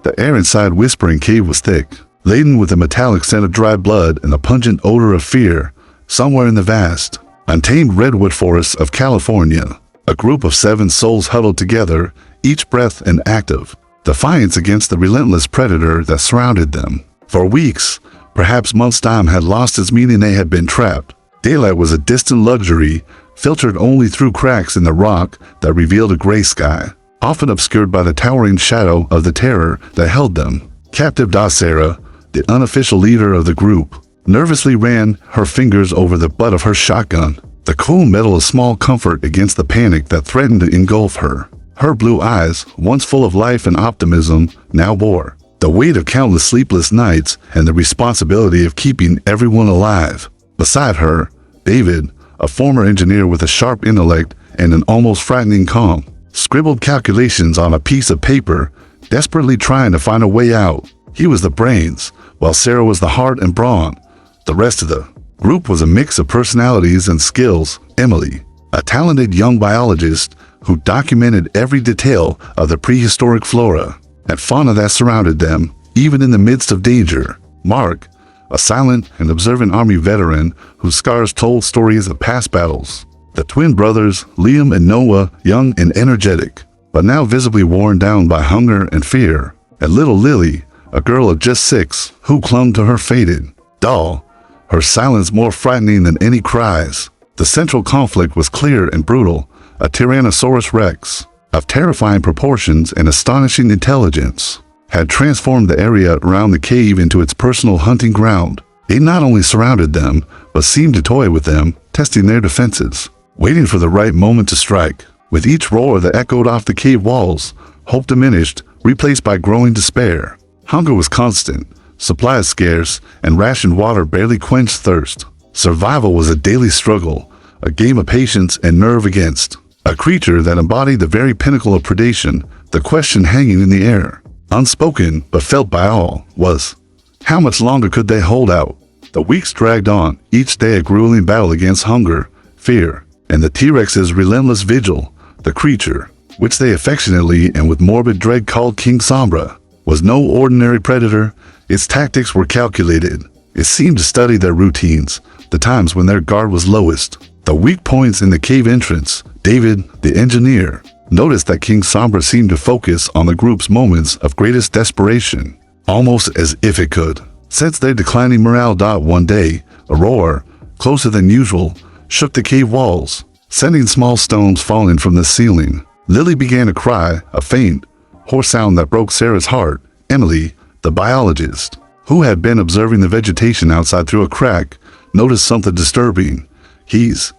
The air inside Whispering Cave was thick, laden with a metallic scent of dry blood and the pungent odor of fear. Somewhere in the vast, untamed redwood forests of California, a group of 7 souls huddled together, each breath and active defiance against the relentless predator that surrounded them. For weeks, perhaps months, time had lost its meaning. They had been trapped. Daylight was a distant luxury, filtered only through cracks in the rock that revealed a gray sky, often obscured by the towering shadow of the terror that held them captive. Sarah, the unofficial leader of the group, nervously ran her fingers over the butt of her shotgun, the cool metal a small comfort against the panic that threatened to engulf her. Her blue eyes, once full of life and optimism, now bore the weight of countless sleepless nights and the responsibility of keeping everyone alive. Beside her, David, a former engineer with a sharp intellect and an almost frightening calm, scribbled calculations on a piece of paper, desperately trying to find a way out. He was the brains, while Sarah was the heart and brawn. The rest of the group was a mix of personalities and skills. Emily, a talented young biologist who documented every detail of the prehistoric flora and fauna that surrounded them, even in the midst of danger. Mark, a silent and observant Army veteran whose scars told stories of past battles. The twin brothers, Liam and Noah, young and energetic, but now visibly worn down by hunger and fear. And little Lily, a girl of just 6, who clung to her faded doll, her silence more frightening than any cries. The central conflict was clear and brutal. A Tyrannosaurus Rex, of terrifying proportions and astonishing intelligence, had transformed the area around the cave into its personal hunting ground. It not only surrounded them, but seemed to toy with them, testing their defenses, waiting for the right moment to strike. With each roar that echoed off the cave walls, hope diminished, replaced by growing despair. Hunger was constant, supplies scarce, and rationed water barely quenched thirst. Survival was a daily struggle, a game of patience and nerve against a creature that embodied the very pinnacle of predation. The question hanging in the air, unspoken but felt by all, was, how much longer could they hold out? The weeks dragged on, each day a grueling battle against hunger, fear, and the T-Rex's relentless vigil. The creature, which they affectionately and with morbid dread called King Sombra, was no ordinary predator. Its tactics were calculated. It seemed to study their routines, the times when their guard was lowest, the weak points in the cave entrance. David, the engineer, noticed that King Sombra seemed to focus on the group's moments of greatest desperation, almost as if it could sense their declining morale. One day, a roar, closer than usual, shook the cave walls, sending small stones falling from the ceiling. Lily began to cry, a faint, hoarse sound that broke Sarah's heart. Emily, the biologist, who had been observing the vegetation outside through a crack, noticed something disturbing. He's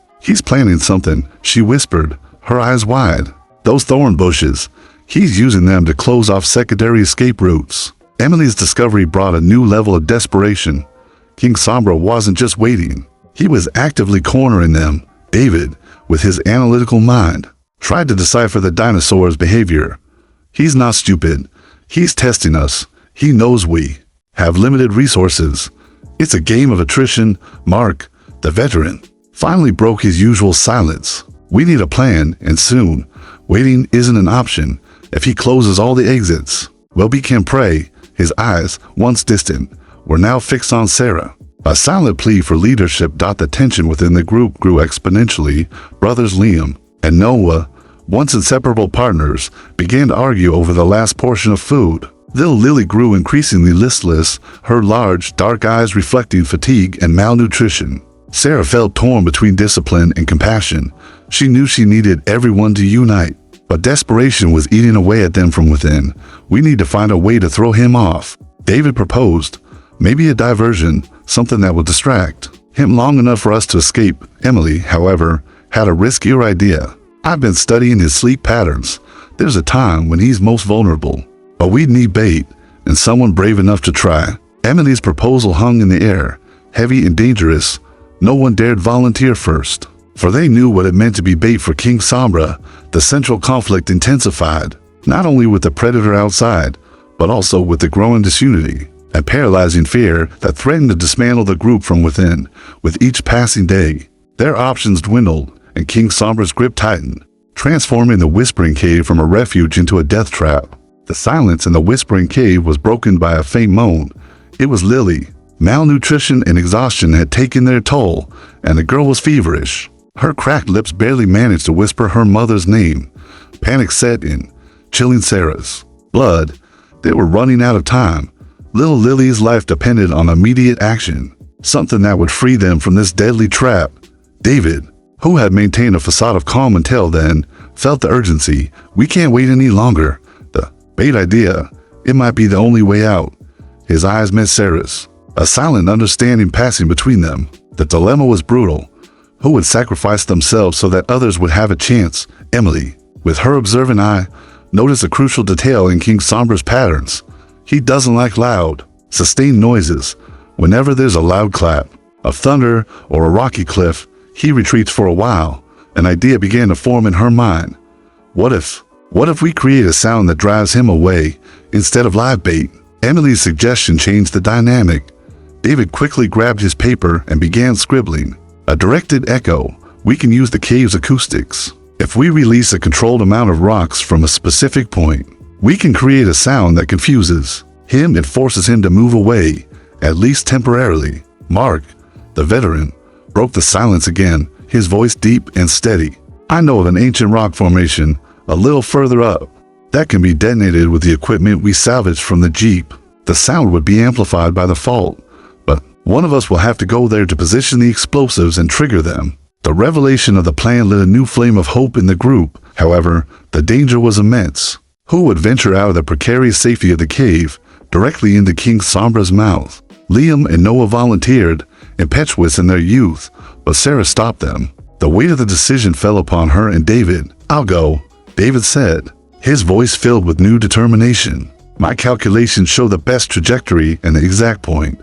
planning something, she whispered, her eyes wide. Those thorn bushes, he's using them to close off secondary escape routes. Emily's discovery brought a new level of desperation. King Sombra wasn't just waiting, he was actively cornering them. David, with his analytical mind, tried to decipher the dinosaur's behavior. He's not stupid. He's testing us. He knows we have limited resources. It's a game of attrition. Mark, the veteran, finally broke his usual silence. We need a plan, and soon. Waiting isn't an option. If he closes all the exits, well, we can pray. His eyes, once distant, were now fixed on Sarah. A silent plea for leadership. The tension within the group grew exponentially. Brothers Liam and Noah, once inseparable partners, began to argue over the last portion of food. Little Lily grew increasingly listless, her large, dark eyes reflecting fatigue and malnutrition. Sarah felt torn between discipline and compassion. She knew she needed everyone to unite, but desperation was eating away at them from within. We need to find a way to throw him off, David proposed. Maybe a diversion, something that would distract him long enough for us to escape. Emily, however, had a riskier idea. I've been studying his sleep patterns. There's a time when he's most vulnerable, but we'd need bait and someone brave enough to try. Emily's proposal hung in the air, heavy and dangerous. No one dared volunteer first, for they knew what it meant to be bait for King Sombra. The central conflict intensified, not only with the predator outside, but also with the growing disunity and paralyzing fear that threatened to dismantle the group from within. With each passing day, their options dwindled, and King Sombra's grip tightened, transforming the Whispering Cave from a refuge into a death trap. The silence in the whispering cave was broken by a faint moan. It was Lily. Malnutrition and exhaustion had taken their toll, and the girl was feverish. Her cracked lips barely managed to whisper her mother's name. Panic set in, chilling Sarah's blood. They were running out of time. Little Lily's life depended on immediate action, something that would free them from this deadly trap. David, who had maintained a facade of calm until then, felt the urgency. We can't wait any longer. The bait idea, it might be the only way out. His eyes met Sarah's, a silent understanding passing between them. The dilemma was brutal. Who would sacrifice themselves so that others would have a chance? Emily, with her observant eye, noticed a crucial detail in King Sombra's patterns. He doesn't like loud, sustained noises. Whenever there's a loud clap of thunder or a rocky cliff, he retreats for a while. An idea began to form in her mind. What if we create a sound that drives him away instead of live bait? Emily's suggestion changed the dynamic. David quickly grabbed his paper and began scribbling. A directed echo. We can use the cave's acoustics. If we release a controlled amount of rocks from a specific point, we can create a sound that confuses him and forces him to move away, at least temporarily. Mark, the veteran, broke the silence again, his voice deep and steady. I know of an ancient rock formation a little further up that can be detonated with the equipment we salvaged from the Jeep. The sound would be amplified by the fault, but one of us will have to go there to position the explosives and trigger them. The revelation of the plan lit a new flame of hope in the group. However, the danger was immense. Who would venture out of the precarious safety of the cave directly into King Sombra's mouth? Liam and Noah volunteered, impetuous in their youth, but Sarah stopped them. The weight of the decision fell upon her and David. I'll go, David said, his voice filled with new determination. My calculations show the best trajectory and the exact point.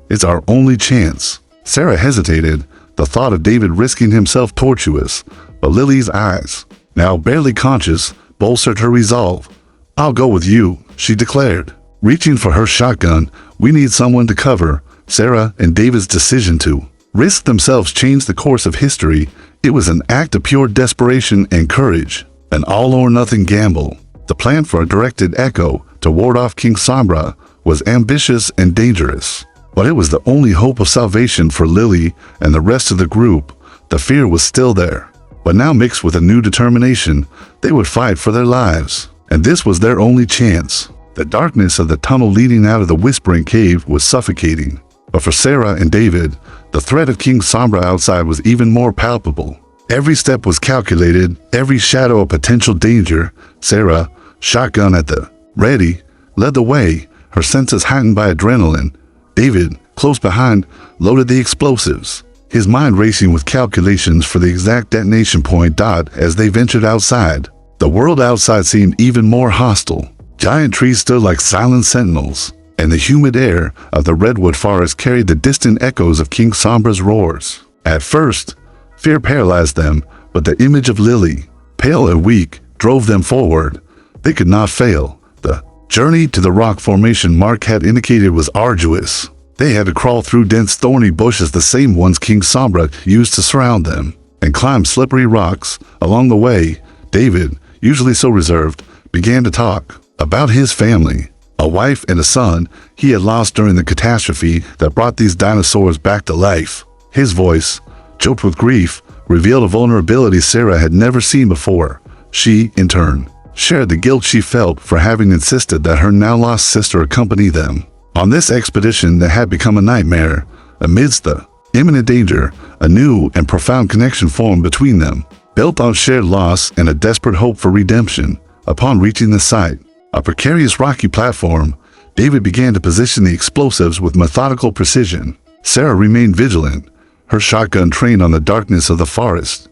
It's our only chance. Sarah hesitated. The thought of David risking himself tortuous, but Lily's eyes, now barely conscious, bolstered her resolve. I'll go with you, she declared. Reaching for her shotgun, we need someone to cover. Sarah and David's decision to risk themselves changed the course of history. It was an act of pure desperation and courage, an all-or-nothing gamble. The plan for a directed echo to ward off King Sombra was ambitious and dangerous, but it was the only hope of salvation for Lily and the rest of the group. The fear was still there, but now mixed with a new determination. They would fight for their lives, and this was their only chance. The darkness of the tunnel leading out of the whispering cave was suffocating, but for Sarah and David, the threat of King Sombra outside was even more palpable. Every step was calculated, every shadow a potential danger. Sarah, shotgun at the ready, led the way, her senses heightened by adrenaline. David, close behind, loaded the explosives, his mind racing with calculations for the exact detonation point. As they ventured outside, the world outside seemed even more hostile. Giant trees stood like silent sentinels, and the humid air of the redwood forest carried the distant echoes of King Sombra's roars. At first, fear paralyzed them, but the image of Lily, pale and weak, drove them forward. They could not fail. The journey to the rock formation Mark had indicated was arduous. They had to crawl through dense thorny bushes, the same ones King Sombra used to surround them, and climb slippery rocks. Along the way, David, usually so reserved, began to talk about his family, a wife and a son he had lost during the catastrophe that brought these dinosaurs back to life. His voice, choked with grief, revealed a vulnerability Sarah had never seen before. She, in turn, shared the guilt she felt for having insisted that her now-lost sister accompany them on this expedition that had become a nightmare. Amidst the imminent danger, a new and profound connection formed between them, built on shared loss and a desperate hope for redemption. Upon reaching the site, a precarious rocky platform, David began to position the explosives with methodical precision. Sarah remained vigilant, her shotgun trained on the darkness of the forest.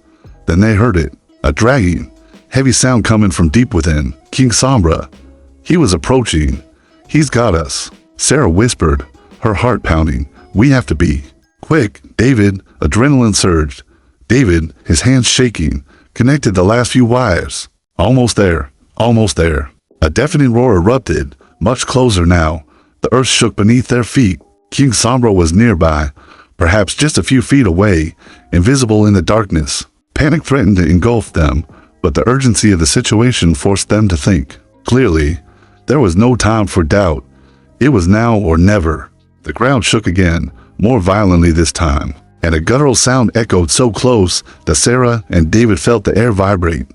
Then they heard it, a dragging, heavy sound coming from deep within. King Sombra. He was approaching. He's got us, Sarah whispered, her heart pounding. We have to be quick. David, adrenaline surged. David, his hands shaking, connected the last few wires. Almost there, almost there. A deafening roar erupted, much closer now. The earth shook beneath their feet. King Sombra was nearby, perhaps just a few feet away, invisible in the darkness. Panic threatened to engulf them, but the urgency of the situation forced them to think clearly. There was no time for doubt. It was now or never. The ground shook again, more violently this time, and a guttural sound echoed so close that Sarah and David felt the air vibrate.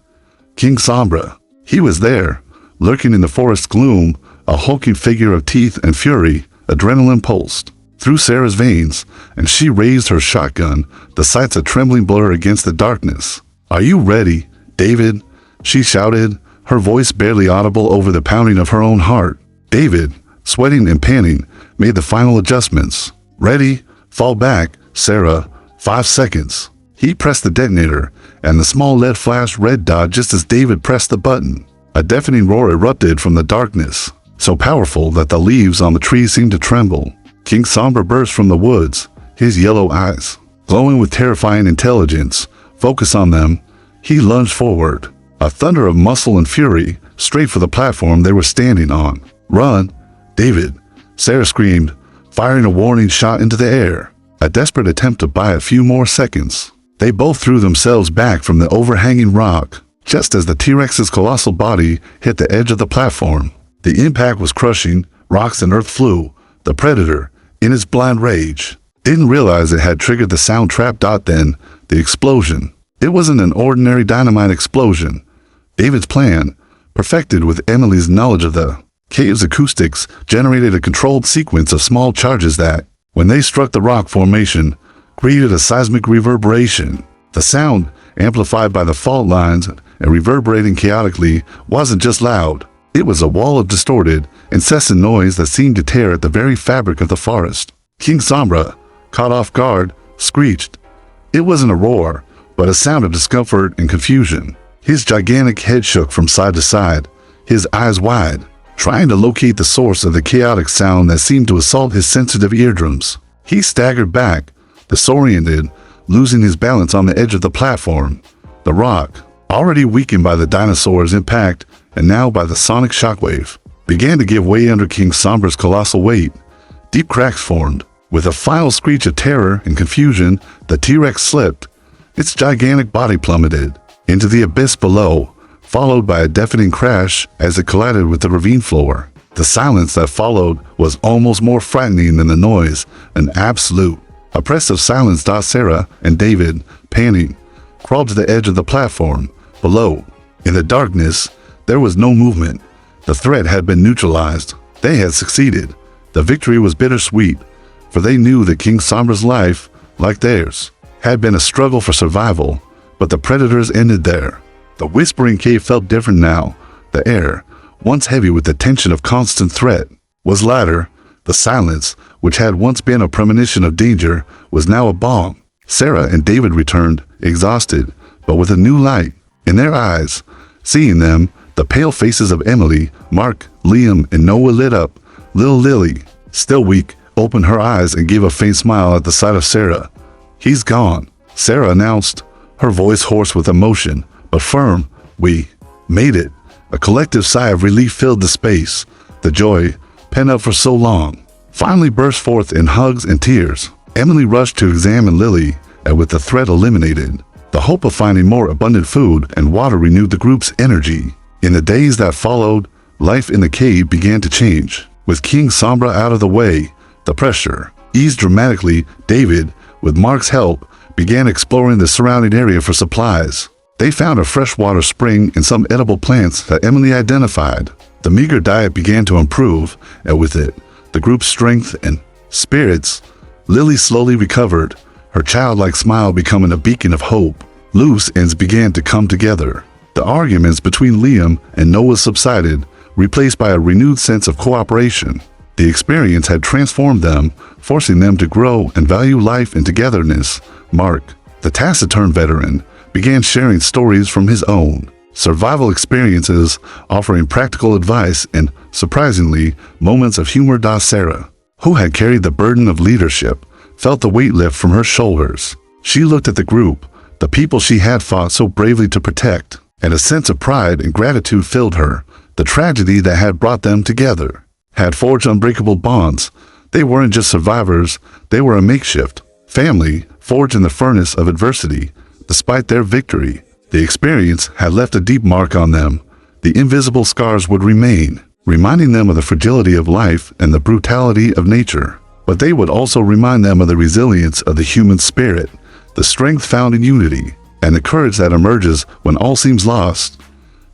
King Sombra. He was there, lurking in the forest gloom, a hulking figure of teeth and fury. Adrenaline pulsed through Sarah's veins, and she raised her shotgun, the sights a trembling blur against the darkness. "Are you ready, David?" she shouted, her voice barely audible over the pounding of her own heart. David, sweating and panting, made the final adjustments. "Ready? Fall back, Sarah. 5 seconds." He pressed the detonator, and the small lead flashed red dot just as David pressed the button. A deafening roar erupted from the darkness, so powerful that the leaves on the trees seemed to tremble. King Sombra burst from the woods, his yellow eyes glowing with terrifying intelligence. Focus on them. He lunged forward, a thunder of muscle and fury, straight for the platform they were standing on. "Run, David!" Sarah screamed, firing a warning shot into the air. A desperate attempt to buy a few more seconds. They both threw themselves back from the overhanging rock, just as the T-Rex's colossal body hit the edge of the platform. The impact was crushing, rocks and earth flew. The predator, in its blind rage, didn't realize it had triggered the sound trap. Then, the explosion. It wasn't an ordinary dynamite explosion. David's plan, perfected with Emily's knowledge of the cave's acoustics, generated a controlled sequence of small charges that, when they struck the rock formation, created a seismic reverberation. The sound, amplified by the fault lines and reverberating chaotically, wasn't just loud. It was a wall of distorted, incessant noise that seemed to tear at the very fabric of the forest. King Sombra, caught off guard, screeched. It wasn't a roar, but a sound of discomfort and confusion. His gigantic head shook from side to side, his eyes wide, trying to locate the source of the chaotic sound that seemed to assault his sensitive eardrums. He staggered back, disoriented, losing his balance on the edge of the platform. The rock, already weakened by the dinosaur's impact and now by the sonic shockwave, began to give way under King Sombra's colossal weight. Deep cracks formed. With a final screech of terror and confusion, the T-Rex slipped. Its gigantic body plummeted into the abyss below, followed by a deafening crash as it collided with the ravine floor. The silence that followed was almost more frightening than the noise, an absolute, oppressive silence. Sarah and David, panting, crawled to the edge of the platform below. In the darkness, there was no movement. The threat had been neutralized. They had succeeded. The victory was bittersweet, for they knew that King Sombra's life, like theirs, had been a struggle for survival, but the predators ended there. The whispering cave felt different now. The air, once heavy with the tension of constant threat, was lighter. The silence, which had once been a premonition of danger, was now a balm. Sarah and David returned, exhausted, but with a new light in their eyes. Seeing them, the pale faces of Emily, Mark, Liam, and Noah lit up. Little Lily, still weak, opened her eyes and gave a faint smile at the sight of Sarah. "He's gone," Sarah announced, her voice hoarse with emotion, but firm. "We made it." A collective sigh of relief filled the space. The joy, pent up for so long, finally burst forth in hugs and tears. Emily rushed to examine Lily, and with the threat eliminated, the hope of finding more abundant food and water renewed the group's energy. In the days that followed, life in the cave began to change. With King Sombra out of the way, the pressure eased dramatically. David, with Mark's help, began exploring the surrounding area for supplies. They found a freshwater spring and some edible plants that Emily identified. The meager diet began to improve, and with it, the group's strength and spirits. Lily slowly recovered, her childlike smile becoming a beacon of hope. Loose ends began to come together. The arguments between Liam and Noah subsided, replaced by a renewed sense of cooperation. The experience had transformed them, forcing them to grow and value life and togetherness. Mark, the taciturn veteran, began sharing stories from his own survival experiences, offering practical advice and, surprisingly, moments of humor. Sarah, who had carried the burden of leadership, felt the weight lift from her shoulders. She looked at the group, the people she had fought so bravely to protect, and a sense of pride and gratitude filled her. The tragedy that had brought them together had forged unbreakable bonds. They weren't just survivors, they were a makeshift family forged in the furnace of adversity. Despite their victory, the experience had left a deep mark on them. The invisible scars would remain, reminding them of the fragility of life and the brutality of nature. But they would also remind them of the resilience of the human spirit, the strength found in unity, and the courage that emerges when all seems lost.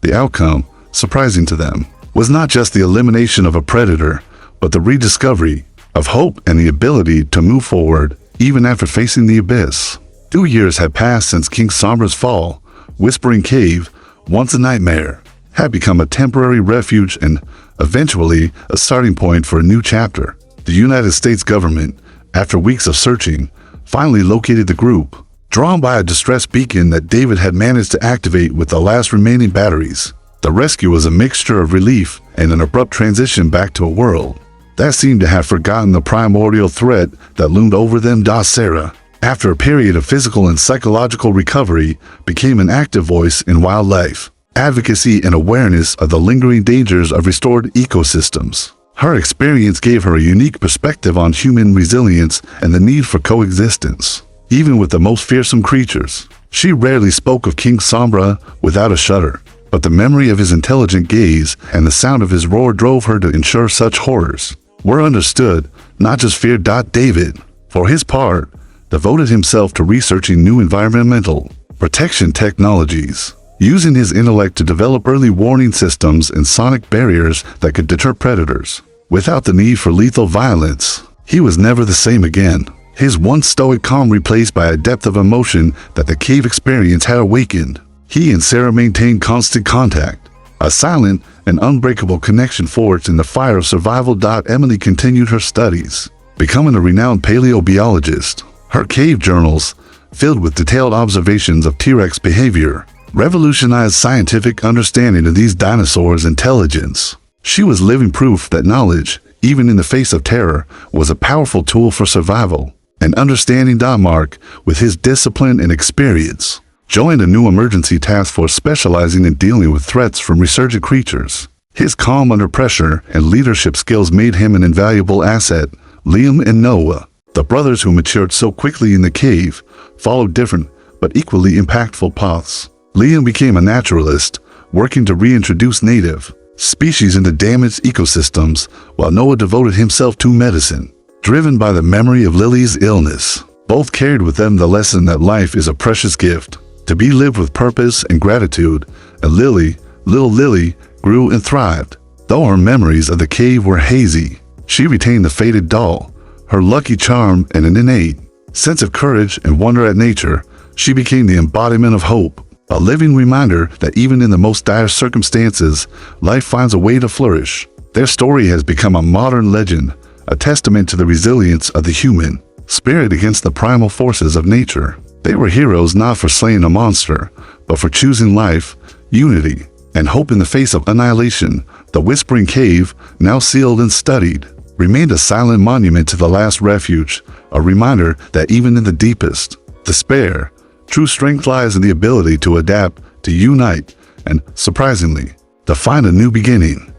The outcome, surprising to them, was not just the elimination of a predator, but the rediscovery of hope and the ability to move forward even after facing the abyss. 2 years had passed since King Sombra's fall. Whispering Cave, once a nightmare, had become a temporary refuge and eventually a starting point for a new chapter. The United States government, after weeks of searching, finally located the group, drawn by a distress beacon that David had managed to activate with the last remaining batteries. The rescue was a mixture of relief and an abrupt transition back to a world that seemed to have forgotten the primordial threat that loomed over them. Sarah, after a period of physical and psychological recovery, became an active voice in wildlife advocacy and awareness of the lingering dangers of restored ecosystems. Her experience gave her a unique perspective on human resilience and the need for coexistence, even with the most fearsome creatures. She rarely spoke of King Sombra without a shudder, but the memory of his intelligent gaze and the sound of his roar drove her to ensure such horrors were understood, not just feared. David, for his part, devoted himself to researching new environmental protection technologies, using his intellect to develop early warning systems and sonic barriers that could deter predators. Without the need for lethal violence, he was never the same again. His once stoic calm replaced by a depth of emotion that the cave experience had awakened. He and Sarah maintained constant contact, a silent and unbreakable connection forged in the fire of survival. Emily continued her studies, becoming a renowned paleobiologist. Her cave journals, filled with detailed observations of T-Rex behavior, revolutionized scientific understanding of these dinosaurs' intelligence. She was living proof that knowledge, even in the face of terror, was a powerful tool for survival. And understanding Mark, with his discipline and experience, joined a new emergency task force specializing in dealing with threats from resurgent creatures. His calm under pressure and leadership skills made him an invaluable asset. Liam and Noah, the brothers who matured so quickly in the cave, followed different but equally impactful paths. Liam became a naturalist, working to reintroduce native species into damaged ecosystems, while Noah devoted himself to medicine, driven by the memory of Lily's illness. Both carried with them the lesson that life is a precious gift, to be lived with purpose and gratitude, and little Lily, grew and thrived. Though her memories of the cave were hazy, she retained the faded doll, her lucky charm, and an innate sense of courage and wonder at nature. She became the embodiment of hope, a living reminder that even in the most dire circumstances, life finds a way to flourish. Their story has become a modern legend, a testament to the resilience of the human spirit against the primal forces of nature. They were heroes not for slaying a monster, but for choosing life, unity, and hope in the face of annihilation. The Whispering Cave, now sealed and studied, remained a silent monument to the Last Refuge, a reminder that even in the deepest despair, true strength lies in the ability to adapt, to unite, and, surprisingly, to find a new beginning.